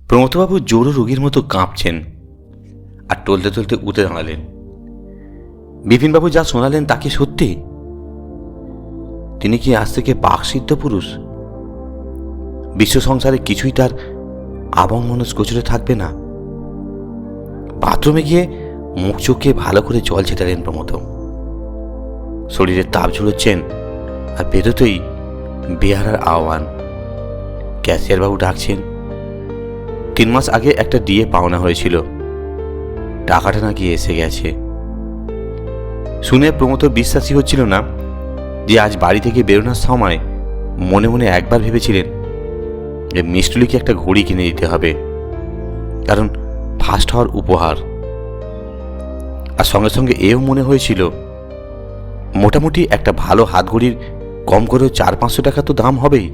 প্রমথবাবু জোরো রোগীর মতো কাঁপছেন আর টলতে টলতে উঠে দাঁড়ালেন। বিপিনবাবু যা শোনালেন তা কি সত্যি? তিনি কি আজ থেকে বাকসিদ্ধ পুরুষ? বিশ্ব সংসারে কিছুই তার আবং মনস গোচরে থাকবে না। বাথরুমে গিয়ে মুখ চোখে ভালো করে জল ছেটালেন প্রমথ। শরীরের তাপ ঝুড়োচ্ছেন আর বেরোতেই বেহারার আহ্বান। ক্যাশিয়ারবাবু ডাকছেন। 3 মাস আগে একটা ডিএ পাওনা হয়েছিল, টাকাটা নাকি এসে গেছে। শুনে প্রমথর বিশ্বাসই হচ্ছিল না যে আজ বাড়ি থেকে বেরোনোর সময় মনে মনে একবার ভেবেছিলেন যে মিষ্টুলিকে একটা ঘড়ি কিনে দিতে হবে, কারণ ফার্স্ট হওয়ার উপহার। আর সঙ্গে সঙ্গে এও মনে হয়েছিল মোটামুটি একটা ভালো হাত ঘড়ির কম করেও 400-500 টাকা তো দাম হবেই।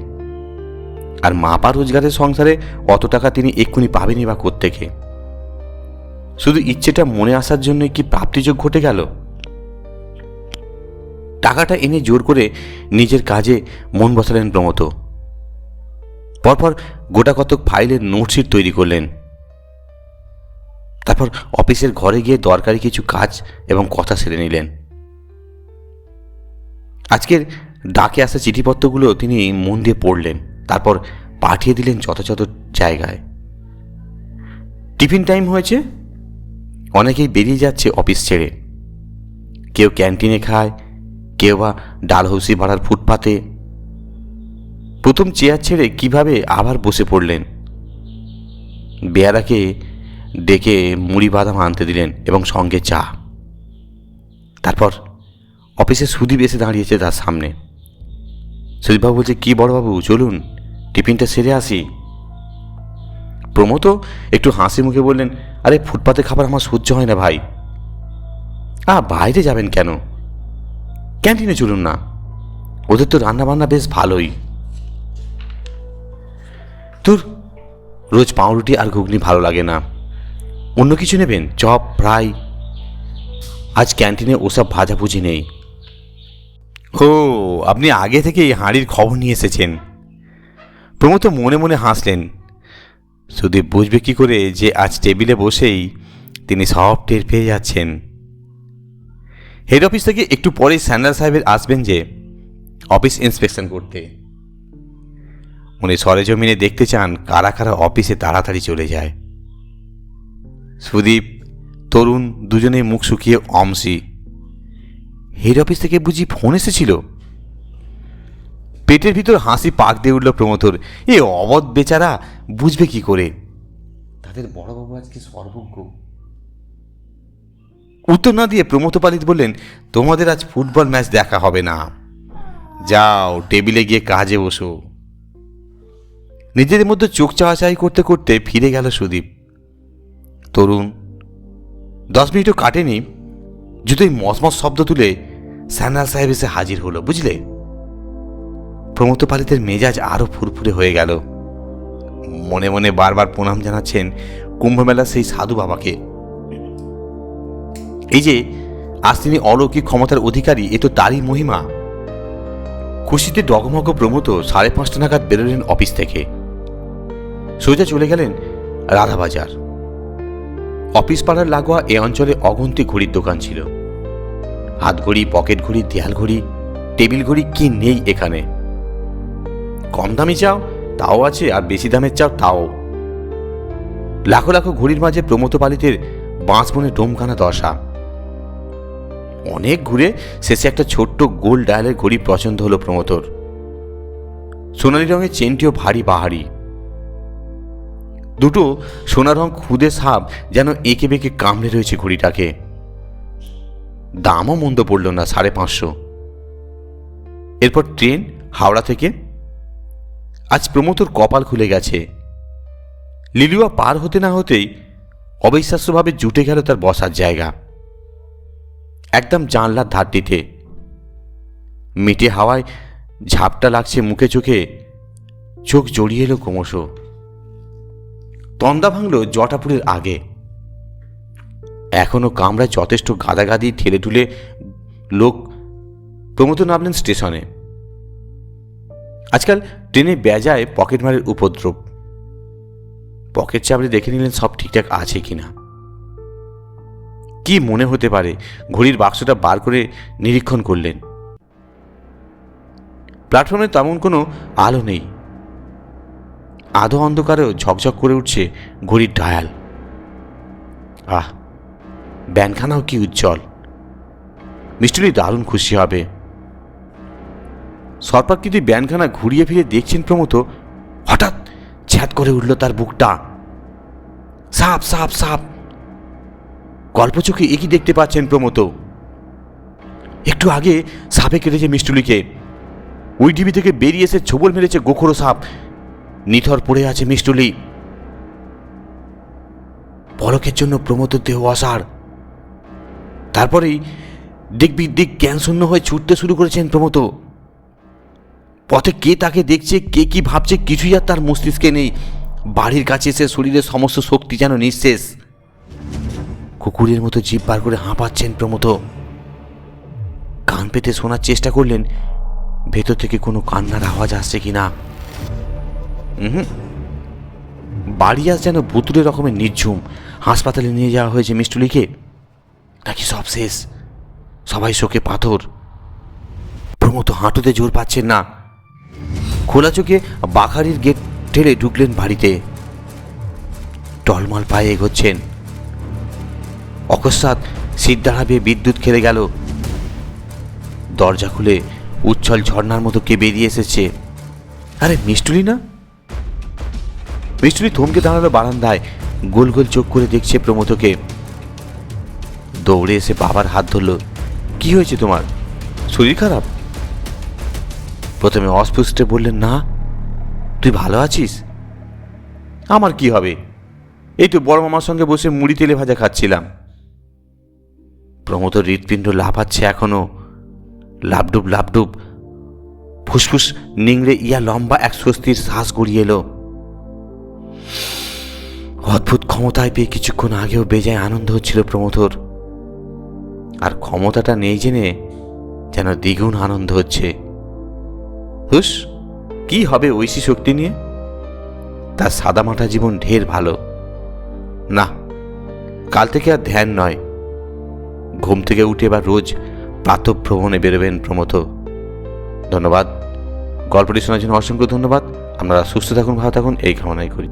আর মাপা রোজগারের সংসারে অত টাকা তিনি এক্ষুনি পাবেনই বা কোত্থেকে? শুধু ইচ্ছেটা মনে আসার জন্যই কি প্রাপ্তিযোগ ঘটে গেল? টাকাটা এনে জোর করে নিজের কাজে মন বসালেন প্রমথ। পরপর গোটা কতক ফাইলের নোটশিট তৈরি করলেন। তারপর অফিসের ঘরে গিয়ে দরকারি কিছু কাজ এবং কথা সেরে নিলেন। আজকের ডাকে আসা চিঠিপত্রগুলো তিনি মন দিয়ে পড়লেন, তারপর পাঠিয়ে দিলেন যথাযথ জায়গায়। টিফিন টাইম হয়েছে, অনেকেই বেরিয়ে যাচ্ছে অফিস ছেড়ে। কেউ ক্যান্টিনে খায়, কেউ বা ডালহৌসি ভাড়ার ফুটপাতে। প্রথম চেয়ার ছেড়ে কিভাবে আবার বসে পড়লেন। বেয়ারাকে ডেকে মুড়ি বাদাম আনতে দিলেন এবং সঙ্গে চা। তারপর অফিসে সুদীপ এসে দাঁড়িয়েছে তার সামনে। সুদীপবাবু বলছে, কি বড়বাবু, চলুন টিফিনটা সেরে আসি। প্রমথ একটু হাসি মুখে বললেন, আরে ফুটপাতে খাবার আমার সহ্য হয় না ভাই। বাইরে যাবেন কেন? ক্যান্টিনে চলুন না, ওদের তো রান্নাবান্না বেশ ভালোই। তোর রোজ পাউরুটি আর ঘুগনি ভালো লাগে না, অন্য কিছু নেবেন? Chop, fry? আজ ক্যান্টিনে ওসব ভাজাভুজি নেই। ও, আপনি আগে থেকেই হাঁড়ির খবর নিয়ে এসেছেন। প্রমথ মনে মনে হাসলেন। সুদীপ বুঝবে কি করে যে আজ টেবিলে বসেই তিনি সব টের পেয়ে যাচ্ছেন। হেড অফিস থেকে একটু পরেই স্যান্ডাল সাহেবের আসবেন যে অফিস ইন্সপেকশন করতে। উনি সরেজমিনে দেখতে চান কারা কারা অফিসে তাড়াতাড়ি চলে যায়। সুদীপ, তরুণ দুজনেই মুখ শুকিয়ে অমসি। হেড অফিস থেকে বুঝি ফোন এসেছিল? পেটের ভিতর হাসি পাক দিয়ে উঠল প্রমথর। এ অবধ বেচারা বুঝবে কি করে তাদের বড়বাবু আজকে সর্বজ্ঞ। উত্তর না দিয়ে প্রমথ পালিত বললেন, তোমাদের আজ ফুটবল ম্যাচ দেখা হবে না, যাও টেবিলে গিয়ে কাজে বসো। নিজেদের মধ্যে চোখ চাওয়াচাই করতে করতে ফিরে গেল সুদীপ। তরুণ 10 মিনিটও কাটেনি, জুতোই মসমস শব্দ তুলে স্যান্ডাল সাহেব এসে হাজির হলো। বুঝলে, প্রমথ পালিতের মেজাজ আরো ফুরফুরে হয়ে গেল। মনে মনে বারবার প্রণাম জানাচ্ছেন কুম্ভমেলার সেই সাধু বাবাকে। এই যে আজ তিনি অলৌকিক ক্ষমতার অধিকারী, এ তো তারই মহিমা। খুশিতে ডগমগ প্রমথ 5:30 নাগাদ বেরোলেন অফিস থেকে। সোজা চলে গেলেন রাধাবাজার। অফিস পাড়ার লাগোয়া এ অঞ্চলে অগন্তি ঘড়ির দোকান ছিল। হাত ঘড়ি, পকেট ঘড়ি, দেয়াল ঘড়ি, টেবিল ঘড়ি কি নেই এখানে? কম দামি চাও তাও আছে, আর বেশি দামের চাও তাও। লাখো লাখো ঘড়ির মাঝে প্রমথ পালিতের বাঁশবনে ডোমকানা দশা। অনেক ঘুরে শেষে একটা ছোট্ট গোল ডায়ালের ঘড়ি পছন্দ হলো প্রমথর। সোনালি রঙের চেনটিও ভারী বাহারি। দুটো সোনা রং খুদে সাপ যেন এঁকে বেঁকে কামড়ে রয়েছে ঘড়িটাকে। দামও মন্দ পড়ল না, 550। এরপর ট্রেন হাওড়া থেকে। আজ প্রমথর কপাল খুলে গেছে। লিলুয়া পার হতে না হতেই অবিশ্বাস্যভাবে জুটে গেল তার বসার জায়গা, একদম জানলার ধারটিতে। মিটে হাওয়ায় ঝাপটা লাগছে মুখে চোখে, চোখ জড়িয়ে এলো ক্রমশ। তন্দা ভাঙল জটাপুরের আগে। এখনো কামরায় যথেষ্ট গাদাগাদি ঠেলে ঠুলে লোক। প্রমথ নামলেন স্টেশনে। আজকাল ট্রেনে বেজায় পকেটমারের উপদ্রব। পকেট চাপড়ে দেখে নিলেন সব ঠিকঠাক আছে কিনা। কি মনে হতে পারে, ঘড়ির বাক্সটা বার করে নিরীক্ষণ করলেন। প্ল্যাটফর্মে তেমন কোনো আলো নেই, আধো অন্ধকারেও ঝকঝক করে উঠছে ঘড়ির ডায়াল। আহ, ব্যানখানাও কি উজ্জ্বল। মিষ্টুলি দারুণ খুশি হবে। সর্পাকৃতি ব্যানখানা ঘুরিয়ে ফিরে দেখছেন প্রমথ। হঠাৎ ছ্যাদ করে উঠল তার বুকটা। সাপ সাপ সাপ! গল্প চোখে একই দেখতে পাচ্ছেন প্রমথ। একটু আগে সাপে কেটেছে মিষ্টুলিকে, ওই ডিবি থেকে বেরিয়ে এসে ছোবল মেরেছে গোখরো সাপ। নিথর পড়ে আছে মিষ্টুলি। পলকের জন্য প্রমথর দেহ অসাড়। তারপরেই দিক জ্ঞান শূন্য হয়ে ছুটতে শুরু করেছেন প্রমথ। পথে কে তাকে দেখছে, কে কি ভাবছে, কিছুই আর তার মস্তিষ্কে নেই। বাড়ির কাছে এসে শরীরের সমস্ত শক্তি যেন নিঃশেষ। কুকুরের মতো জিভ বার করে হাঁপাচ্ছেন প্রমথ। কান পেতে শোনার চেষ্টা করলেন ভেতর থেকে কোনো কান্নার আওয়াজ আসছে কিনা। বাড়ি আজ যেন ভুতুড়ে রকমের নির্ঝুম। হাসপাতালে নিয়ে যাওয়া হয়েছে মিষ্টুলিকে, নাকি সব শেষ, সবাই শোকে পাথর। প্রমথ হাঁটুতে জোর পাচ্ছেন না। খোলা চোখে বাখারির গেট ঠেলে ঢুকলেন বাড়িতে। টলমল পায়ে এগোচ্ছেন। অকস্মাৎ সিদ্ধারা বেয়ে বিদ্যুৎ খেলে গেল। দরজা খুলে উচ্ছল ঝর্ণার মতো কে বেরিয়ে এসেছে। আরে মিষ্টুলি না! মিষ্টুলি থমকে দাঁড়ালো বারান্দায়, গোল গোল চোখ করে দেখছে প্রমথকে। দৌড়ে এসে বাবার হাত ধরল। কি হয়েছে তোমার, শরীর খারাপ? প্রথমে অস্পষ্টে বললেন, না। তুই ভালো আছিস? আমার কি হবে, এই তো বড় মামার সঙ্গে বসে মুড়ি তেলে ভাজা খাচ্ছিলাম। প্রমথ হৃৎপিণ্ড লাফাচ্ছে এখনো, লাবডুব লাবডুব। ফুসফুস নিংড়ে ইয়া লম্বা এক স্বস্তির শ্বাস গড়িয়ে এলো। অদ্ভুত ক্ষমতায় পেয়ে কিছুক্ষণ আগেও বেজায় আনন্দ হচ্ছিল প্রমথর, আর ক্ষমতাটা নেই জেনে যেন দ্বিগুণ আনন্দ হচ্ছে। হুস, কি হবে ঐশী শক্তি নিয়ে? তার সাদামাটা জীবন ঢের ভালো। না, কাল থেকে আর ধ্যান নয়, ঘুম থেকে উঠে এবার রোজ প্রাতঃভ্রমণে বেরোবেন প্রমথ। ধন্যবাদ। গল্পটি শোনার জন্য অসংখ্য ধন্যবাদ। আপনারা সুস্থ থাকুন, ভালো থাকুন, এই কামনাই করি।